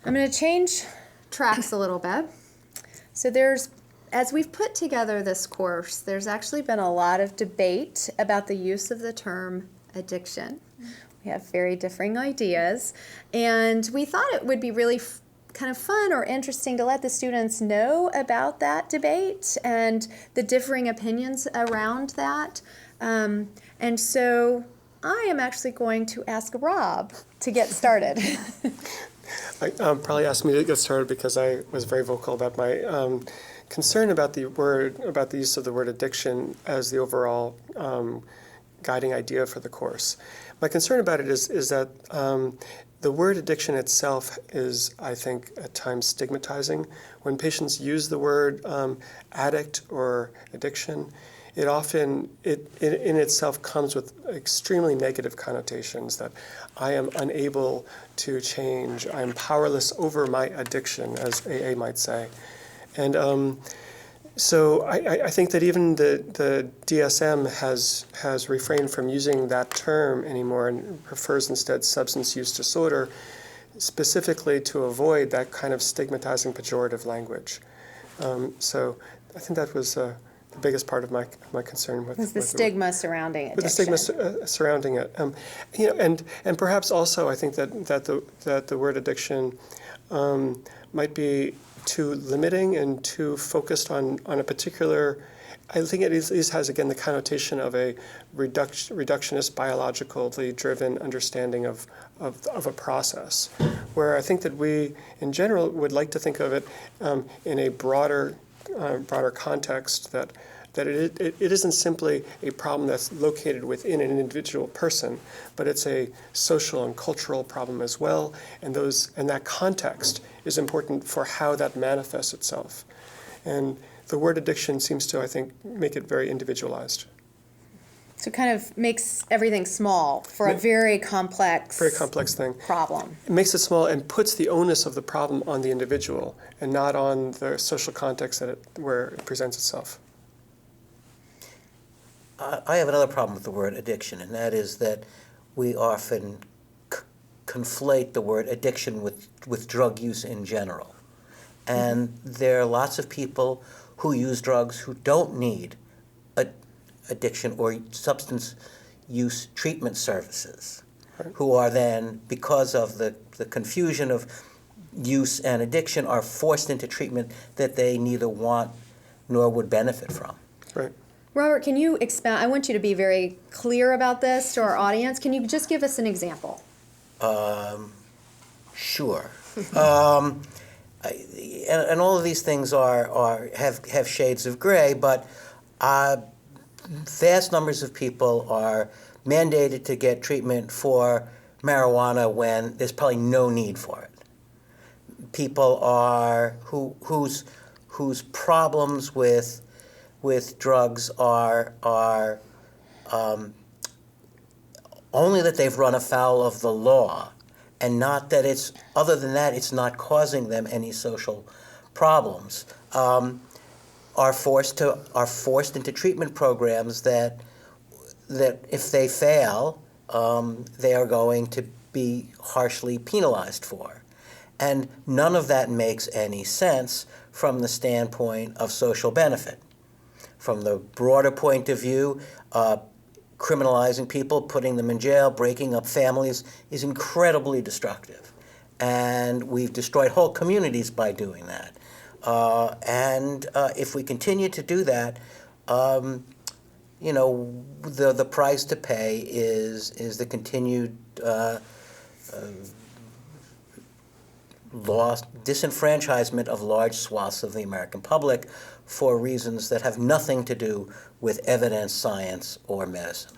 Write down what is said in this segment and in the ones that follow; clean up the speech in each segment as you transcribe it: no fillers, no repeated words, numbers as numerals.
I'm going to change tracks a little bit. So as we've put together this course, there's actually been a lot of debate about the use of the term addiction. We have very differing ideas, and we thought it would be really kind of fun or interesting to let the students know about that debate and the differing opinions around that. And so I am actually going to ask Rob to get started. Probably asked me to get started because I was very vocal about my concern about the use of the word addiction as the overall guiding idea for the course. My concern about it is that the word addiction itself is, I think, at times stigmatizing. When patients use the word addict or addiction, it often, in itself comes with extremely negative connotations that I am unable to change, I am powerless over my addiction, as AA might say. And so I think that even the DSM has refrained from using that term anymore and prefers instead substance use disorder, specifically to avoid that kind of stigmatizing pejorative language. So I think that was the biggest part of my concern with the stigma surrounding addiction. With the stigma surrounding it, and perhaps also I think that the word addiction might be too limiting and too focused on a particular. I think it has again the connotation of a reductionist, biologically driven understanding of a process, where I think that we in general would like to think of it in a broader context that it isn't simply a problem that's located within an individual person, but it's a social and cultural problem as well, and that context is important for how that manifests itself. And the word addiction seems to, I think, make it very individualized. So it kind of makes everything small for a very complex thing. Problem. It makes it small and puts the onus of the problem on the individual and not on the social context where it presents itself. I have another problem with the word addiction, and that is that we often conflate the word addiction with drug use in general. And there are lots of people who use drugs who don't need addiction or substance use treatment services, who are then, because of the confusion of use and addiction, are forced into treatment that they neither want nor would benefit from. Right. Robert, can you expound? I want you to be very clear about this to our audience. Can you just give us an example? Sure. And all of these things have shades of gray, but vast numbers of people are mandated to get treatment for marijuana when there's probably no need for it. People are whose problems with drugs are only that they've run afoul of the law, and not that other than that it's not causing them any social problems. Are forced into treatment programs that if they fail, they are going to be harshly penalized for. And none of that makes any sense from the standpoint of social benefit. From the broader point of view, criminalizing people, putting them in jail, breaking up families is incredibly destructive. And we've destroyed whole communities by doing that. And if we continue to do that, the price to pay is the continued disenfranchisement of large swaths of the American public for reasons that have nothing to do with evidence, science, or medicine.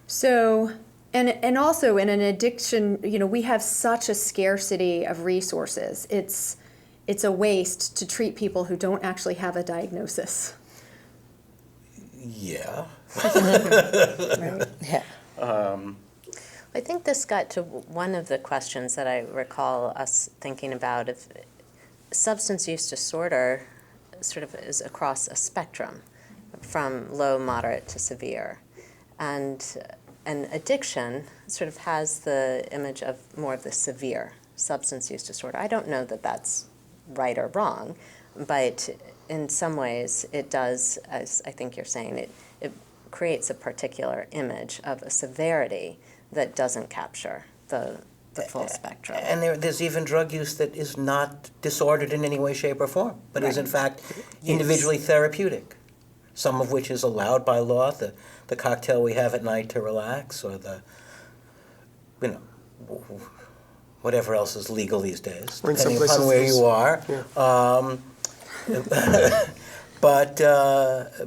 So, and also in an addiction, we have such a scarcity of resources. It's a waste to treat people who don't actually have a diagnosis. Yeah. Right. Yeah. I think this got to one of the questions that I recall us thinking about. If substance use disorder sort of is across a spectrum from low, moderate to severe. And addiction sort of has the image of more of the severe substance use disorder. I don't know that that's right or wrong, but in some ways it does, as I think you're saying, it creates a particular image of a severity that doesn't capture the full spectrum. And there's even drug use that is not disordered in any way, shape, or form, but is in fact individually therapeutic, some of which is allowed by law, the cocktail we have at night to relax, or the, whatever else is legal these days, Or in some depending upon places where there's- you are.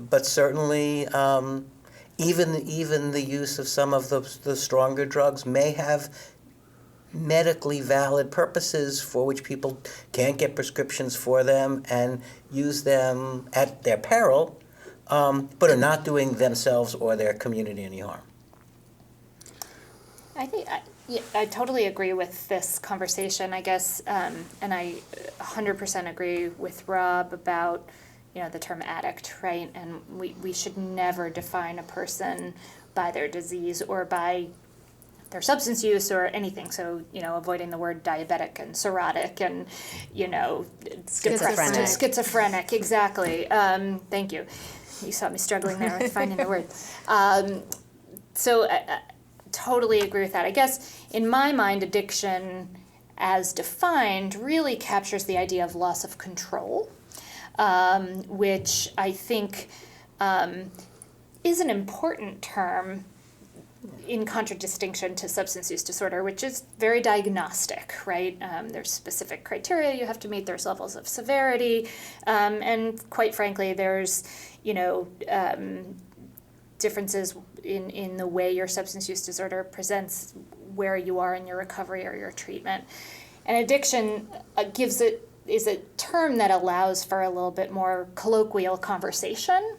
But certainly, even the use of some of the stronger drugs may have medically valid purposes for which people can't get prescriptions for them and use them at their peril, but are not doing themselves or their community any harm. I totally agree with this conversation, I guess, and I 100% agree with Rob about, the term addict, right? And we should never define a person by their disease or by their substance use or anything. So, avoiding the word diabetic and cirrhotic and, schizophrenic, exactly. Thank you. You saw me struggling there with finding the word. So I totally agree with that. I guess in my mind, addiction as defined really captures the idea of loss of control, which I think is an important term in contradistinction to substance use disorder, which is very diagnostic, right? There's specific criteria you have to meet, there's levels of severity, and quite frankly, there's, differences in the way your substance use disorder presents where you are in your recovery or your treatment. And addiction is a term that allows for a little bit more colloquial conversation.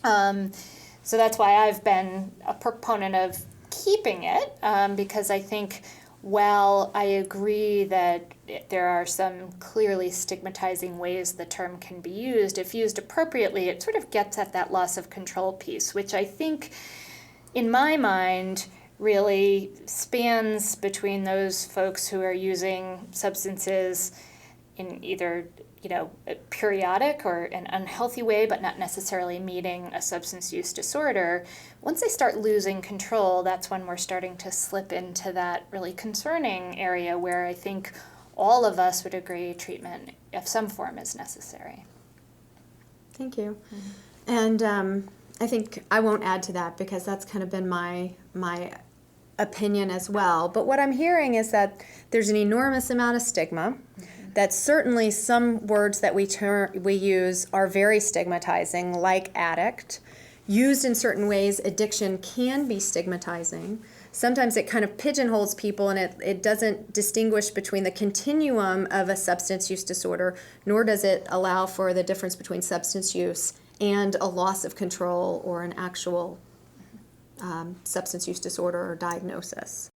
So that's why I've been a proponent of keeping it, because I think while I agree that there are some clearly stigmatizing ways the term can be used, if used appropriately, it sort of gets at that loss of control piece, which I think, in my mind, really spans between those folks who are using substances in either a periodic or an unhealthy way, but not necessarily meeting a substance use disorder. Once they start losing control, that's when we're starting to slip into that really concerning area where I think all of us would agree treatment of some form is necessary. Thank you. And I think I won't add to that because that's kind of been my opinion as well. But what I'm hearing is that there's an enormous amount of stigma, that certainly some words that we use are very stigmatizing, like addict. Used in certain ways, addiction can be stigmatizing. Sometimes it kind of pigeonholes people and it doesn't distinguish between the continuum of a substance use disorder, nor does it allow for the difference between substance use and a loss of control or an actual substance use disorder or diagnosis.